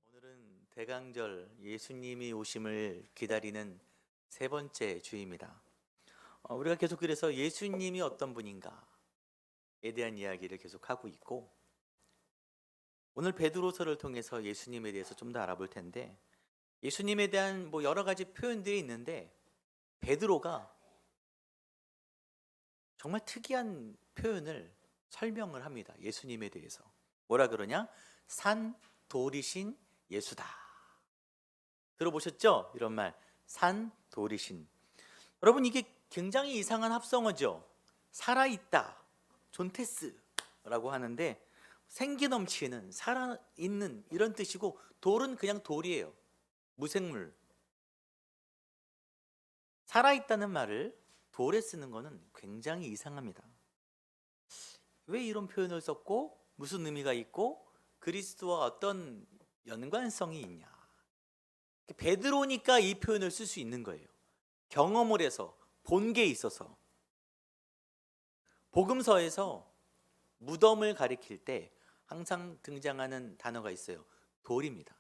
오늘은 대강절 예수님이 오심을 기다리는 세 번째 주입니다. 우리가 계속 그래서 예수님이 어떤 분인가에 대한 이야기를 계속 하고 있고, 오늘 베드로서를 통해서 예수님에 대해서 좀 더 알아볼 텐데, 예수님에 대한 여러 가지 표현들이 있는데 베드로가 정말 특이한 표현을 설명을 합니다. 예수님에 대해서 뭐라 그러냐? 산 돌이신 예수다. 들어보셨죠? 이런 말, 산 돌이신. 여러분, 이게 굉장히 이상한 합성어죠. 살아있다, 존테스라고 하는데 생기 넘치는, 살아있는 이런 뜻이고, 돌은 그냥 돌이에요. 무생물. 살아있다는 말을 돌에 쓰는 것은 굉장히 이상합니다. 왜 이런 표현을 썼고, 무슨 의미가 있고, 그리스도와 어떤 연관성이 있냐? 베드로니까 이 표현을 쓸 수 있는 거예요. 경험을 해서, 본 게 있어서. 복음서에서 무덤을 가리킬 때 항상 등장하는 단어가 있어요. 돌입니다.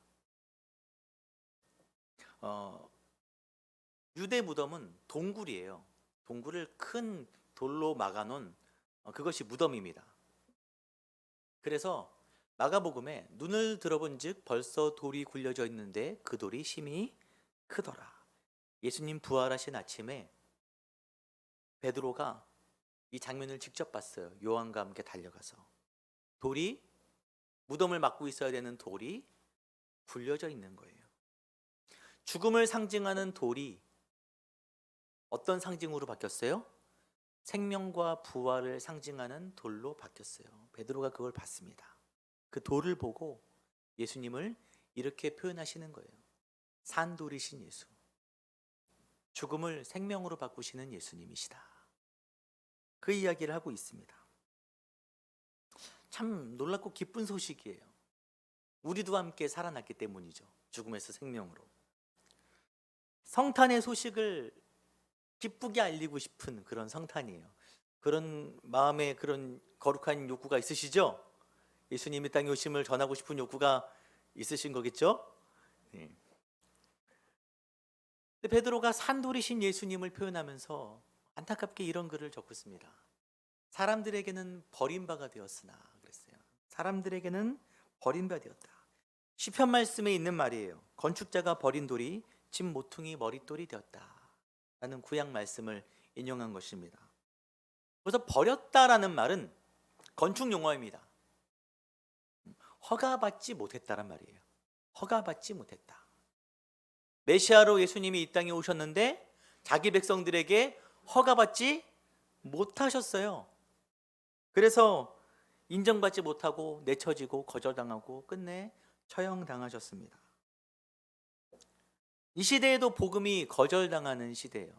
유대 무덤은 동굴이에요. 동굴을 큰 돌로 막아놓은 그것이 무덤입니다. 그래서 마가복음에 눈을 들어본 즉 벌써 돌이 굴려져 있는데 그 돌이 심히 크더라. 예수님 부활하신 아침에 베드로가 이 장면을 직접 봤어요. 요한과 함께 달려가서. 돌이, 무덤을 막고 있어야 되는 돌이 굴려져 있는 거예요. 죽음을 상징하는 돌이 어떤 상징으로 바뀌었어요? 생명과 부활을 상징하는 돌로 바뀌었어요. 베드로가 그걸 봤습니다. 그 돌을 보고 예수님을 이렇게 표현하시는 거예요. 산돌이신 예수. 죽음을 생명으로 바꾸시는 예수님이시다. 그 이야기를 하고 있습니다. 참 놀랍고 기쁜 소식이에요. 우리도 함께 살아났기 때문이죠. 죽음에서 생명으로. 성탄의 소식을 기쁘게 알리고 싶은 그런 성탄이에요. 그런 마음에 그런 거룩한 욕구가 있으시죠? 예수님이 땅에 오심을 전하고 싶은 욕구가 있으신 거겠죠? 네. 근데 베드로가 산돌이신 예수님을 표현하면서 안타깝게 이런 글을 적었습니다. 사람들에게는 버림바가 되었으나 그랬어요. 사람들에게는 버림바 되었다. 시편 말씀에 있는 말이에요. 건축자가 버린 돌이 집 모퉁이 머릿돌이 되었다 라는 구약 말씀을 인용한 것입니다. 그래서 버렸다라는 말은 건축 용어입니다. 허가받지 못했다란 말이에요. 허가받지 못했다. 메시아로 예수님이 이 땅에 오셨는데 자기 백성들에게 허가받지 못하셨어요. 그래서 인정받지 못하고 내쳐지고 거절당하고 끝내 처형당하셨습니다. 이 시대에도 복음이 거절당하는 시대예요.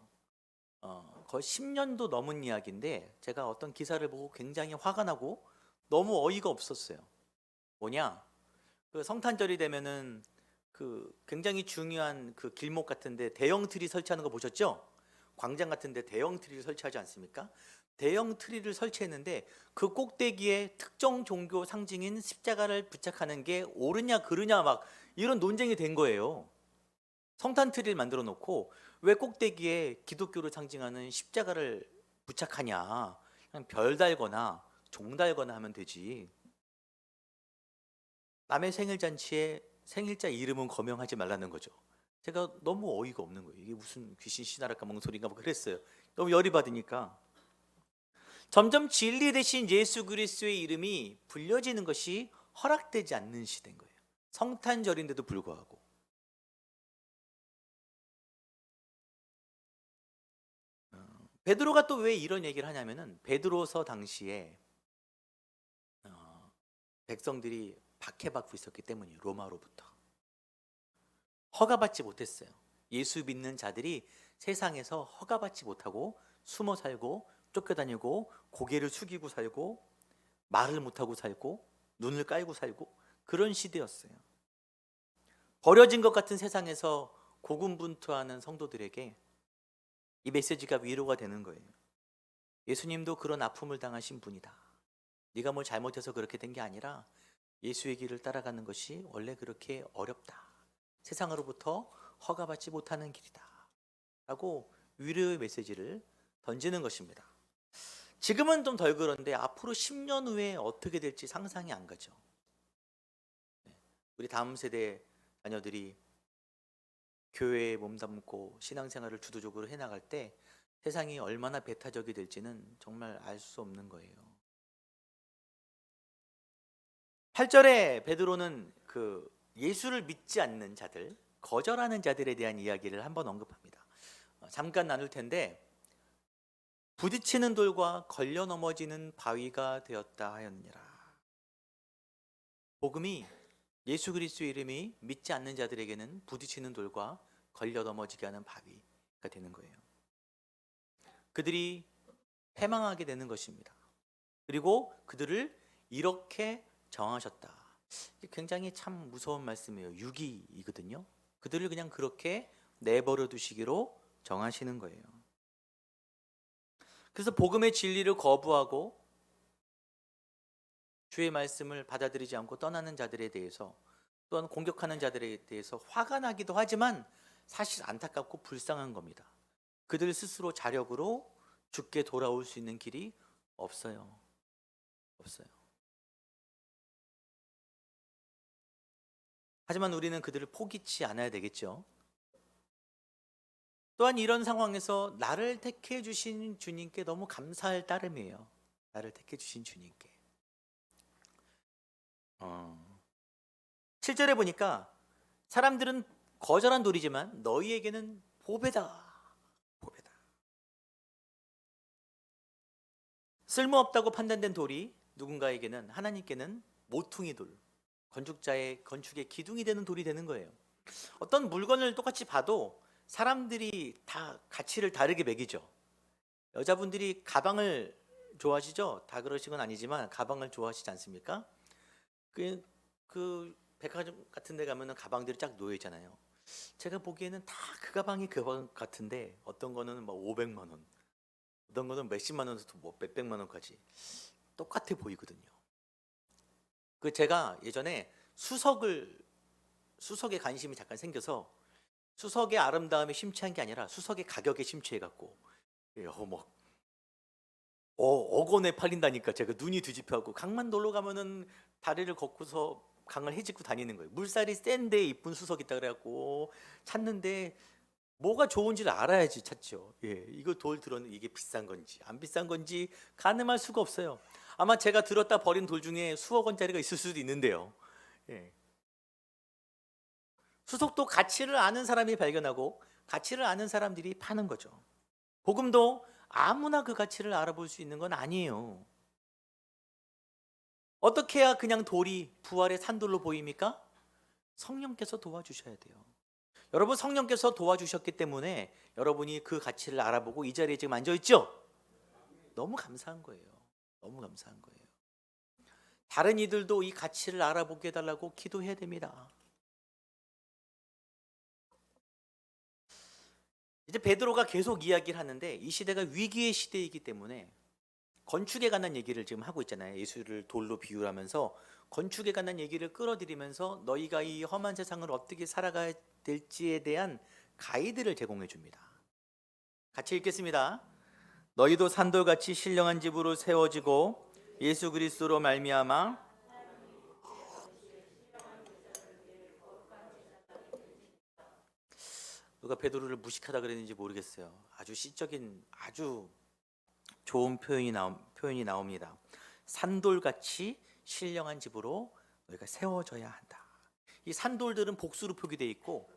거의 10년도 넘은 이야기인데 제가 어떤 기사를 보고 굉장히 화가 나고 너무 어이가 없었어요. 뭐냐? 그 성탄절이 되면은 그 굉장히 중요한 그 길목 같은데 대형 트리 설치하는 거 보셨죠? 광장 같은 데 대형 트리를 설치하지 않습니까? 대형 트리를 설치했는데 그 꼭대기에 특정 종교 상징인 십자가를 부착하는 게 옳으냐 그르냐 막 이런 논쟁이 된 거예요. 성탄 트리를 만들어 놓고 왜 꼭대기에 기독교를 상징하는 십자가를 부착하냐? 그냥 별 달거나 종 달거나 하면 되지. 남의 생일 잔치에 생일자 이름은 거명하지 말라는 거죠. 제가 너무 어이가 없는 거예요. 이게 무슨 귀신 신하랄까 멍소리인가 뭐 그랬어요. 너무 열이 받으니까. 점점 진리 대신 예수 그리스도의 이름이 불려지는 것이 허락되지 않는 시대인 거예요. 성탄절인데도 불구하고. 베드로가 또 왜 이런 얘기를 하냐면은 베드로서 당시에 백성들이 박해받고 있었기 때문이에요. 로마로부터 허가받지 못했어요. 예수 믿는 자들이 세상에서 허가받지 못하고 숨어 살고 쫓겨다니고 고개를 숙이고 살고 말을 못하고 살고 눈을 깔고 살고 그런 시대였어요. 버려진 것 같은 세상에서 고군분투하는 성도들에게 이 메시지가 위로가 되는 거예요. 예수님도 그런 아픔을 당하신 분이다. 네가 뭘 잘못해서 그렇게 된 게 아니라 예수의 길을 따라가는 것이 원래 그렇게 어렵다. 세상으로부터 허가받지 못하는 길이다. 라고 위로의 메시지를 던지는 것입니다. 지금은 좀 덜 그런데 앞으로 10년 후에 어떻게 될지 상상이 안 가죠. 우리 다음 세대 자녀들이 교회에 몸담고 신앙생활을 주도적으로 해나갈 때 세상이 얼마나 배타적이 될지는 정말 알 수 없는 거예요. 8절에 베드로는 그 예수를 믿지 않는 자들, 거절하는 자들에 대한 이야기를 한번 언급합니다. 잠깐 나눌 텐데 부딪히는 돌과 걸려 넘어지는 바위가 되었다 하였느니라. 복음이 예수 그리스도의 이름이 믿지 않는 자들에게는 부딪히는 돌과 걸려 넘어지게 하는 바위가 되는 거예요. 그들이 패망하게 되는 것입니다. 그리고 그들을 이렇게 정하셨다. 굉장히 참 무서운 말씀이에요. 유기이거든요. 그들을 그냥 그렇게 내버려 두시기로 정하시는 거예요. 그래서 복음의 진리를 거부하고 주의 말씀을 받아들이지 않고 떠나는 자들에 대해서 또한 공격하는 자들에 대해서 화가 나기도 하지만 사실 안타깝고 불쌍한 겁니다. 그들 스스로 자력으로 죽게 돌아올 수 있는 길이 없어요. 없어요. 하지만 우리는 그들을 포기치 않아야 되겠죠. 또한 이런 상황에서 나를 택해 주신 주님께 너무 감사할 따름이에요. 나를 택해 주신 주님께. 7절에 보니까 사람들은 거절한 돌이지만 너희에게는 보배다. 보배다. 쓸모없다고 판단된 돌이 누군가에게는 하나님께는 모퉁이 돌, 건축자의 건축의 기둥이 되는 돌이 되는 거예요. 어떤 물건을 똑같이 봐도 사람들이 다 가치를 다르게 매기죠. 여자분들이 가방을 좋아하시죠? 다 그러신 건 아니지만 가방을 좋아하시지 않습니까? 그 백화점 같은 데 가면은 가방들이 쫙 놓여 있잖아요. 제가 보기에는 다 그 가방이 그 가방 같은데 어떤 거는 막 500만 원, 어떤 거는 몇십만 원에서 뭐 몇백만 원까지 똑같아 보이거든요. 그 제가 예전에 수석에 관심이 잠깐 생겨서 수석의 아름다움에 심취한 게 아니라 수석의 가격에 심취해 갖고 뭐 억 원에 팔린다니까 제가 눈이 뒤집혀갖고 강만 놀러 가면은 다리를 걷고서 강을 헤집고 다니는 거예요. 물살이 센데 이쁜 수석 있다 그래갖고 찾는데 뭐가 좋은지를 알아야지 찾죠. 예, 이거 돌 들었는데 이게 비싼 건지 안 비싼 건지 가늠할 수가 없어요. 아마 제가 들었다 버린 돌 중에 수억 원짜리가 있을 수도 있는데요. 예. 수석도 가치를 아는 사람이 발견하고 가치를 아는 사람들이 파는 거죠. 복음도 아무나 그 가치를 알아볼 수 있는 건 아니에요. 어떻게 해야 그냥 돌이 부활의 산돌로 보입니까? 성령께서 도와주셔야 돼요. 여러분 성령께서 도와주셨기 때문에 여러분이 그 가치를 알아보고 이 자리에 지금 앉아있죠? 너무 감사한 거예요. 너무 감사한 거예요. 다른 이들도 이 가치를 알아보게 해달라고 기도해야 됩니다. 이제 베드로가 계속 이야기를 하는데 이 시대가 위기의 시대이기 때문에 건축에 관한 얘기를 지금 하고 있잖아요. 예수를 돌로 비유하면서 건축에 관한 얘기를 끌어들이면서 너희가 이 험한 세상을 어떻게 살아가야 될지에 대한 가이드를 제공해 줍니다. 같이 읽겠습니다. 너희도 산돌같이 신령한 집으로 세워지고 예수 그리스도로 말미암아 누가 베드로를 무식하다 그랬는지 모르겠어요. 아주 시적인 아주 좋은 표현이 나옵니다. 산돌같이 신령한 집으로 너희가 세워져야 한다. 이 산돌들은 복수로 표기되어 있고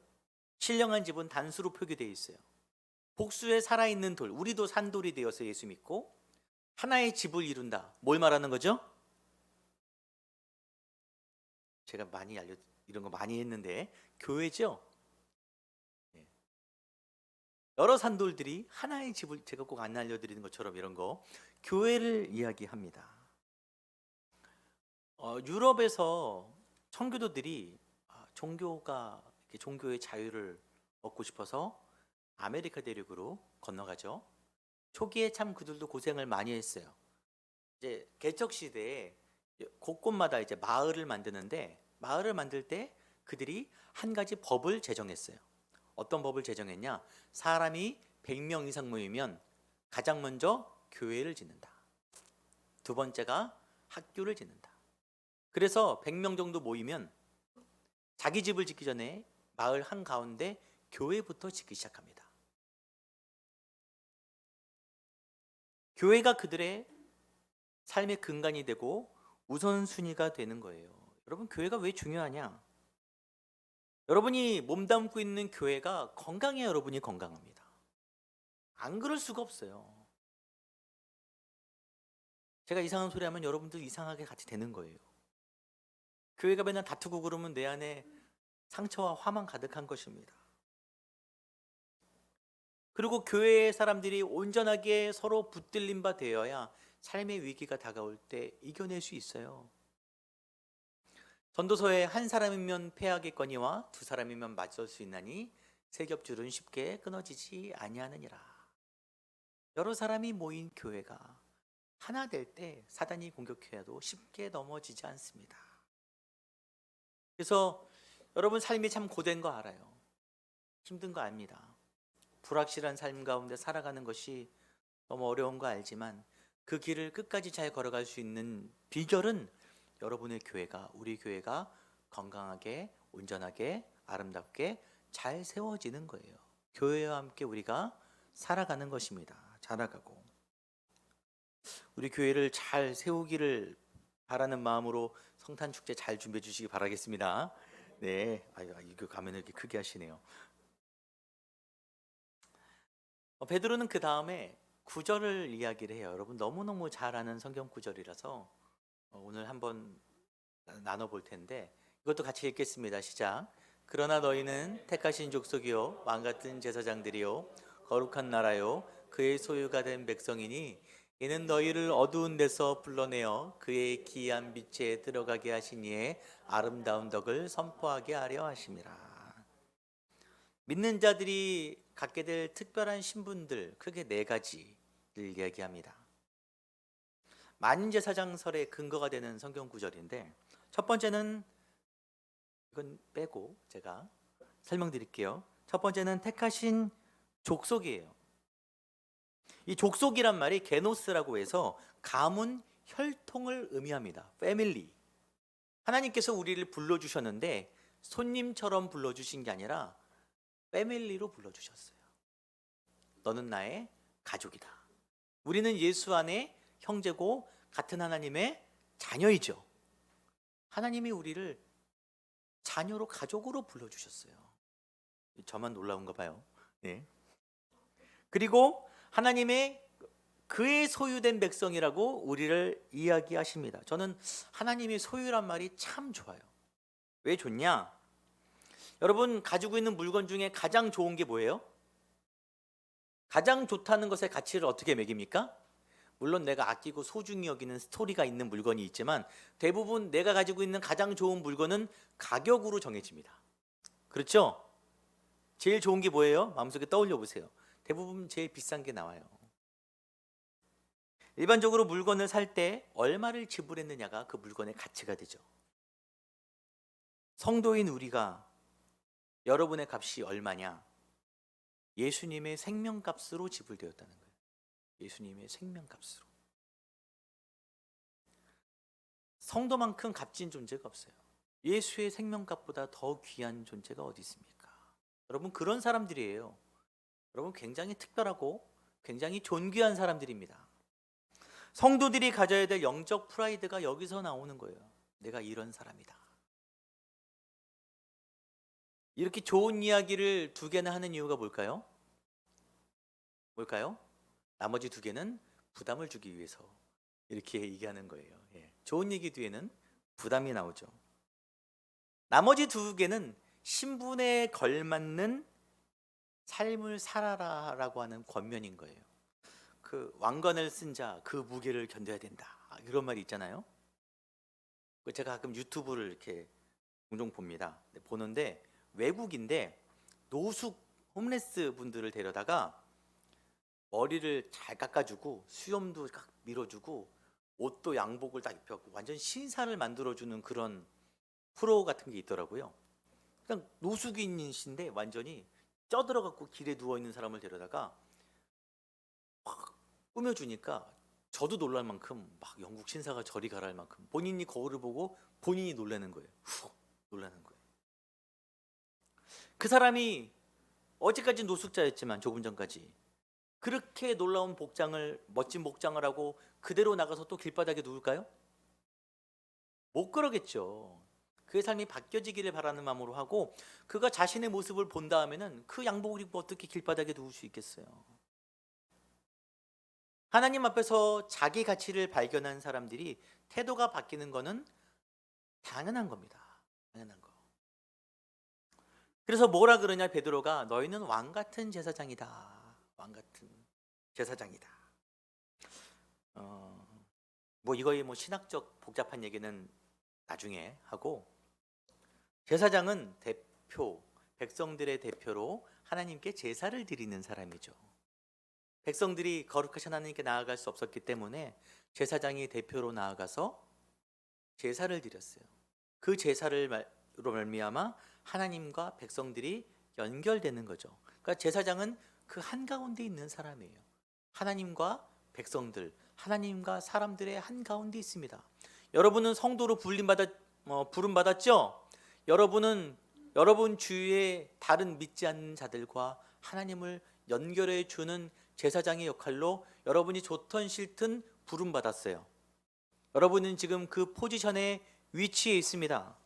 신령한 집은 단수로 표기되어 있어요. 복수에 살아있는 돌, 우리도 산돌이 되어서 예수 믿고 하나의 집을 이룬다. 뭘 말하는 거죠? 제가 이런 거 많이 했는데 교회죠. 여러 산돌들이 하나의 집을, 제가 꼭 안 알려드리는 것처럼 이런 거 교회를 이야기합니다. 유럽에서 청교도들이 종교의 자유를 얻고 싶어서 아메리카 대륙으로 건너가죠. 초기에 참 그들도 고생을 많이 했어요. 이제 개척 시대에 곳곳마다 이제 마을을 만드는데 마을을 만들 때 그들이 한 가지 법을 제정했어요. 어떤 법을 제정했냐? 사람이 100명 이상 모이면 가장 먼저 교회를 짓는다. 두 번째가 학교를 짓는다. 그래서 100명 정도 모이면 자기 집을 짓기 전에 마을 한가운데 교회부터 짓기 시작합니다. 교회가 그들의 삶의 근간이 되고 우선순위가 되는 거예요. 여러분, 교회가 왜 중요하냐? 여러분이 몸담고 있는 교회가 건강해야 여러분이 건강합니다. 안 그럴 수가 없어요. 제가 이상한 소리 하면 여러분도 이상하게 같이 되는 거예요. 교회가 맨날 다투고 그러면 내 안에 상처와 화만 가득한 것입니다. 그리고 교회의 사람들이 온전하게 서로 붙들린 바 되어야 삶의 위기가 다가올 때 이겨낼 수 있어요. 전도서에 한 사람이면 패하겠거니와 두 사람이면 맞설 수 있나니 세 겹줄은 쉽게 끊어지지 아니하느니라. 여러 사람이 모인 교회가 하나 될 때 사단이 공격해도 쉽게 넘어지지 않습니다. 그래서 여러분 삶이 참 고된 거 알아요. 힘든 거 압니다. 불확실한 삶 가운데 살아가는 것이 너무 어려운 거 알지만 그 길을 끝까지 잘 걸어갈 수 있는 비결은 여러분의 교회가, 우리 교회가 건강하게, 온전하게, 아름답게 잘 세워지는 거예요. 교회와 함께 우리가 살아가는 것입니다. 자라가고. 우리 교회를 잘 세우기를 바라는 마음으로 성탄축제 잘 준비해 주시기 바라겠습니다. 네, 이거 가면을 이렇게 크게 하시네요. 베드로는 그 다음에 구절을 이야기를 해요. 여러분 너무너무 잘 아는 성경 구절이라서 오늘 한번 나눠볼 텐데 이것도 같이 읽겠습니다. 시작. 그러나 너희는 택하신 족속이요 왕같은 제사장들이요 거룩한 나라요 그의 소유가 된 백성이니 이는 너희를 어두운 데서 불러내어 그의 기이한 빛에 들어가게 하신 이의 아름다운 덕을 선포하게 하려 하심이라. 믿는 자들이 갖게 될 특별한 신분들, 크게 네 가지를 이야기합니다. 만인제사장설의 근거가 되는 성경 구절인데 첫 번째는, 이건 빼고 제가 설명드릴게요. 첫 번째는 택하신 족속이에요. 이 족속이란 말이 게노스라고 해서 가문, 혈통을 의미합니다. 패밀리. 하나님께서 우리를 불러주셨는데 손님처럼 불러주신 게 아니라 패밀리로 불러주셨어요. 너는 나의 가족이다. 우리는 예수 안에 형제고 같은 하나님의 자녀이죠. 하나님이 우리를 자녀로, 가족으로 불러주셨어요. 저만 놀라운가 봐요. 네. 그리고 하나님의 그의 소유된 백성이라고 우리를 이야기하십니다. 저는 하나님의 소유란 말이 참 좋아요. 왜 좋냐? 여러분 가지고 있는 물건 중에 가장 좋은 게 뭐예요? 가장 좋다는 것의 가치를 어떻게 매깁니까? 물론 내가 아끼고 소중히 여기는 스토리가 있는 물건이 있지만 대부분 내가 가지고 있는 가장 좋은 물건은 가격으로 정해집니다. 그렇죠? 제일 좋은 게 뭐예요? 마음속에 떠올려 보세요. 대부분 제일 비싼 게 나와요. 일반적으로 물건을 살 때 얼마를 지불했느냐가 그 물건의 가치가 되죠. 성도인 우리가 여러분의 값이 얼마냐? 예수님의 생명값으로 지불되었다는 거예요. 예수님의 생명값으로. 성도만큼 값진 존재가 없어요. 예수의 생명값보다 더 귀한 존재가 어디 있습니까? 여러분, 그런 사람들이에요. 여러분, 굉장히 특별하고 굉장히 존귀한 사람들입니다. 성도들이 가져야 될 영적 프라이드가 여기서 나오는 거예요. 내가 이런 사람이다. 이렇게 좋은 이야기를 두 개나 하는 이유가 뭘까요? 뭘까요? 나머지 두 개는 부담을 주기 위해서 이렇게 얘기하는 거예요. 좋은 얘기 뒤에는 부담이 나오죠. 나머지 두 개는 신분에 걸맞는 삶을 살아라라고 하는 권면인 거예요. 그 왕관을 쓴 자 그 무게를 견뎌야 된다, 이런 말이 있잖아요. 제가 가끔 유튜브를 이렇게 종종 봅니다. 보는데 외국인데 노숙 홈레스 분들을 데려다가 머리를 잘 깎아주고 수염도 딱 밀어주고 옷도 양복을 딱 입혀갖고 완전 신사를 만들어주는 그런 프로 같은 게 있더라고요. 그냥 노숙인이신데 완전히 쪄들어갖고 길에 누워있는 사람을 데려다가 막 꾸며주니까 저도 놀랄 만큼, 막 영국 신사가 저리 가라 할 만큼 본인이 거울을 보고 본인이 놀라는 거예요. 놀라는 거예요. 그 사람이 어제까지 노숙자였지만 조금 전까지 그렇게 놀라운 복장을, 멋진 복장을 하고 그대로 나가서 또 길바닥에 누울까요? 못 그러겠죠. 그의 삶이 바뀌어지기를 바라는 마음으로 하고, 그가 자신의 모습을 본 다음에는 그 양복을 입고 어떻게 길바닥에 누울 수 있겠어요? 하나님 앞에서 자기 가치를 발견한 사람들이 태도가 바뀌는 것은 당연한 겁니다. 당연한 거. 그래서 뭐라 그러냐, 베드로가 너희는 왕 같은 제사장이다. 왕 같은 제사장이다. 이거의 신학적 복잡한 얘기는 나중에 하고, 제사장은 대표, 백성들의 대표로 하나님께 제사를 드리는 사람이죠. 백성들이 거룩하신 하나님께 나아갈 수 없었기 때문에 제사장이 대표로 나아가서 제사를 드렸어요. 그 제사로 말미암아 하나님과 백성들이 연결되는 거죠. 그러니까 제사장은 그 한가운데 있는 사람이에요. 하나님과 백성들, 하나님과 사람들의 한가운데 있습니다. 여러분은 성도로 부름받았죠? 여러분은 여러분 주위의 다른 믿지 않는 자들과 하나님을 연결해 주는 제사장의 역할로 여러분이 좋든 싫든 부름받았어요. 여러분은 지금 그 포지션에 위치해 있습니다.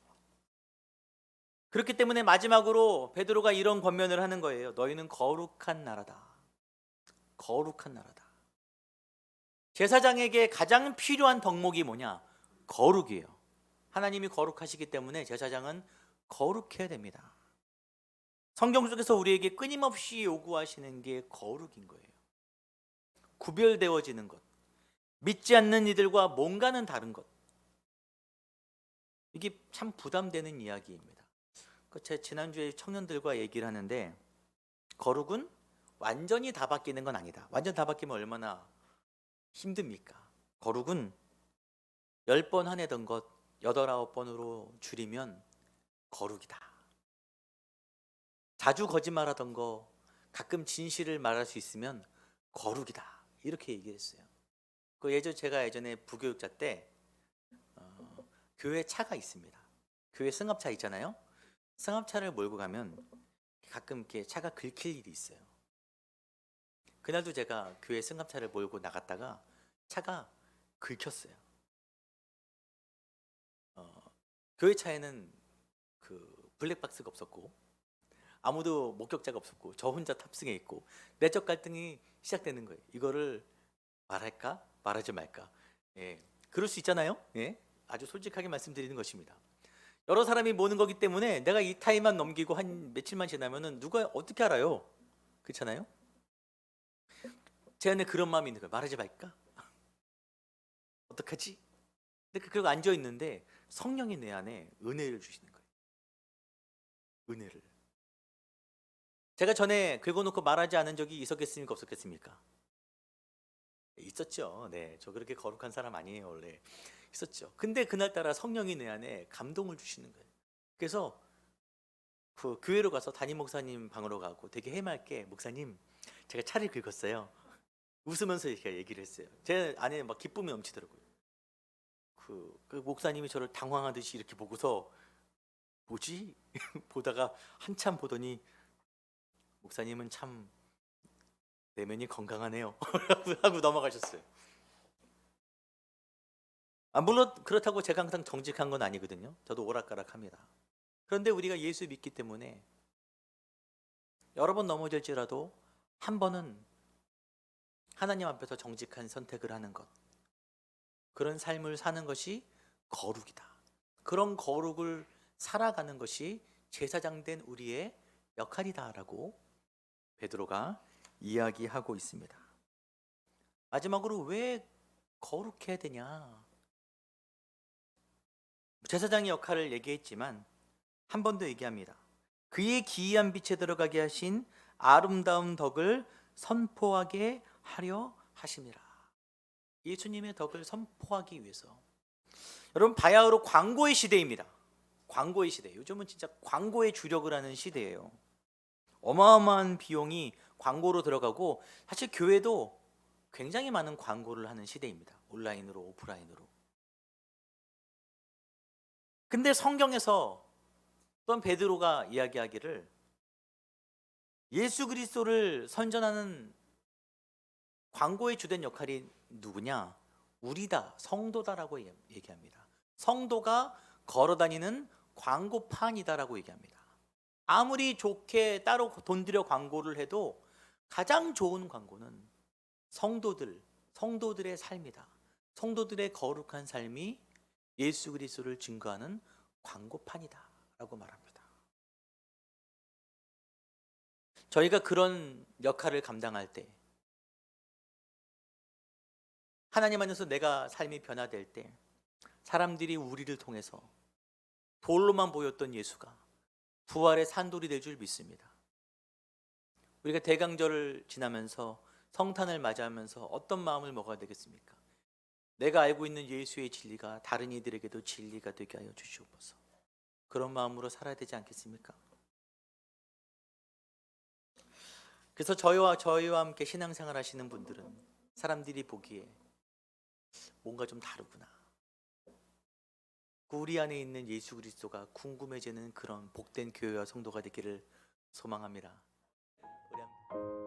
그렇기 때문에 마지막으로 베드로가 이런 권면을 하는 거예요. 너희는 거룩한 나라다. 거룩한 나라다. 제사장에게 가장 필요한 덕목이 뭐냐? 거룩이에요. 하나님이 거룩하시기 때문에 제사장은 거룩해야 됩니다. 성경 속에서 우리에게 끊임없이 요구하시는 게 거룩인 거예요. 구별되어지는 것, 믿지 않는 이들과 뭔가는 다른 것. 이게 참 부담되는 이야기입니다. 제가 지난주에 청년들과 얘기를 하는데, 거룩은 완전히 다 바뀌는 건 아니다. 완전 다 바뀌면 얼마나 힘듭니까? 거룩은 10번 화내던 것 8, 9번으로 줄이면 거룩이다. 자주 거짓말하던 거 가끔 진실을 말할 수 있으면 거룩이다. 이렇게 얘기했어요. 제가 예전에 부교육자 때 교회 차가 있습니다. 교회 승합차 있잖아요. 승합차를 몰고 가면 가끔 이렇게 차가 긁힐 일이 있어요. 그날도 제가 교회 승합차를 몰고 나갔다가 차가 긁혔어요. 교회 차에는 그 블랙박스가 없었고 아무도 목격자가 없었고 저 혼자 탑승해 있고 내적 갈등이 시작되는 거예요. 이거를 말할까 말하지 말까. 그럴 수 있잖아요. 아주 솔직하게 말씀드리는 것입니다. 여러 사람이 모는 거기 때문에 내가 이 타임만 넘기고 한 며칠만 지나면은 누가 어떻게 알아요? 그렇잖아요. 제 안에 그런 마음이 있는 거예요. 말하지 말까? 어떡하지? 근데 그러고 앉아 있는데 성령이 내 안에 은혜를 주시는 거예요. 은혜를. 제가 전에 긁어놓고 말하지 않은 적이 있었겠습니까? 없었겠습니까? 있었죠. 네, 저 그렇게 거룩한 사람 아니에요 원래. 있었죠. 근데 그날따라 성령이 내 안에 감동을 주시는 거예요. 그래서 그 교회로 가서 담임 목사님 방으로 가고 되게 해맑게, 목사님 제가 차를 긁었어요. 웃으면서 이렇게 얘기를 했어요. 제 안에 막 기쁨이 넘치더라고요. 그 목사님이 저를 당황하듯이 이렇게 보고서 뭐지? 보다가 한참 보더니, 목사님은 참 내면이 건강하네요. 하고 넘어가셨어요. 물론 그렇다고 제가 항상 정직한 건 아니거든요. 저도 오락가락합니다. 그런데 우리가 예수 믿기 때문에 여러 번 넘어질지라도 한 번은 하나님 앞에서 정직한 선택을 하는 것, 그런 삶을 사는 것이 거룩이다. 그런 거룩을 살아가는 것이 제사장 된 우리의 역할이다라고 베드로가 이야기하고 있습니다. 마지막으로 왜 거룩해야 되냐? 제사장의 역할을 얘기했지만 한 번 더 얘기합니다. 그의 기이한 빛에 들어가게 하신 아름다운 덕을 선포하게 하려 하심이라. 예수님의 덕을 선포하기 위해서. 여러분, 바야흐로 광고의 시대입니다. 광고의 시대. 요즘은 진짜 광고에 주력을 하는 시대예요. 어마어마한 비용이 광고로 들어가고, 사실 교회도 굉장히 많은 광고를 하는 시대입니다. 온라인으로, 오프라인으로. 근데 성경에서 또한 베드로가 이야기하기를, 예수 그리스도를 선전하는 광고의 주된 역할이 누구냐? 우리다, 성도다라고 얘기합니다. 성도가 걸어다니는 광고판이다라고 얘기합니다. 아무리 좋게 따로 돈 들여 광고를 해도 가장 좋은 광고는 성도들의 삶이다. 성도들의 거룩한 삶이 예수 그리스도를 증거하는 광고판이다라고 말합니다. 저희가 그런 역할을 감당할 때, 하나님 안에서 내가 삶이 변화될 때, 사람들이 우리를 통해서 돌로만 보였던 예수가 부활의 산돌이 될 줄 믿습니다. 우리가 대강절을 지나면서, 성탄을 맞이하면서 어떤 마음을 먹어야 되겠습니까? 내가 알고 있는 예수의 진리가 다른 이들에게도 진리가 되게 하여 주시옵소서. 그런 마음으로 살아야 되지 않겠습니까? 그래서 저희와 함께 신앙생활 하시는 분들은 사람들이 보기에 뭔가 좀 다르구나, 우리 안에 있는 예수 그리스도가 궁금해지는 그런 복된 교회와 성도가 되기를 소망합니다. 우리